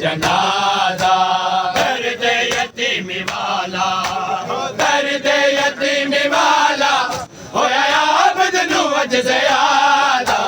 जनाजा कर दे यतीमी वाला कर दे यतीमी वाला होया आबद नू अज ज़ियादा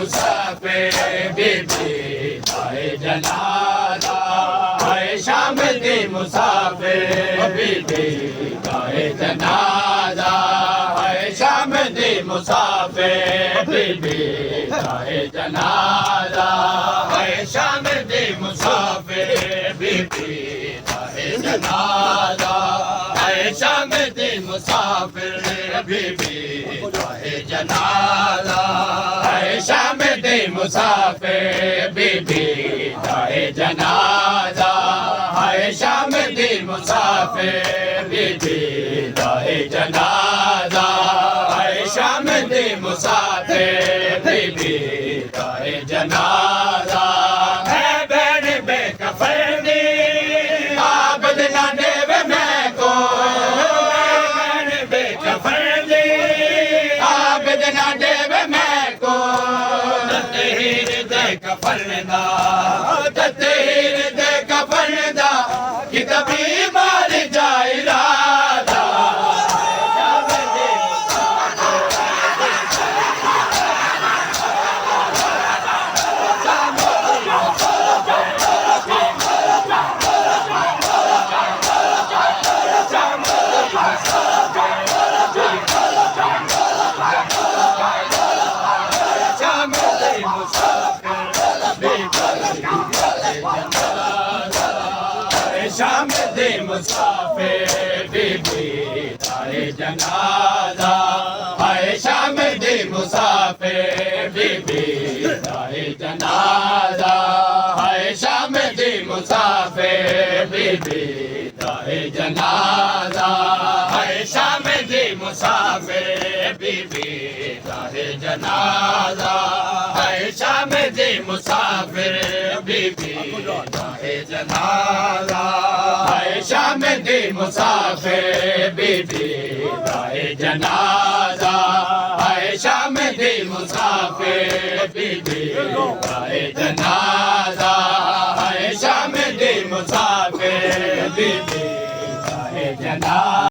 मुसाफिर बीबी आए जनाजा आए शाम दी मुसाफिर बीबी आए जनाजा आए शाम दी मुसाफिर बीबी आए जनाजा आए शाम दी मुसाफिर बीबी आए जनाजा आए शाम दी मुसाफिर बीबी आए जनाजा शाम दे मुसाफिर बीबी जाए जनाजा हाय शाम दे मुसाफिर बीबी जाए जनाजा हाय शाम दे मुसाफिर बीबी जाए जनाजा है बैन बेकफनी आबद ना देवे मैं को बैन बेकफनी आबद ना देवे मैं को कफरदा ततेर दे कफरदा कि तभी मार जाए राधा शाम दे मुसाफिर बीबी आए जनाजा आए शाम दे मुसाफिर बीबी आए जनाजा आए शाम दे मुसाफिर बीबी आए जनाजा आए शाम दे मुसाफिर बीबी आए जनाजा आए शाम दे मुसाफिर बीबी आए जनाजा आए शाम दे मुसाफिर बीबी आए जनाजा आए शाम दे मुसाफिर बीबी आए जनाजा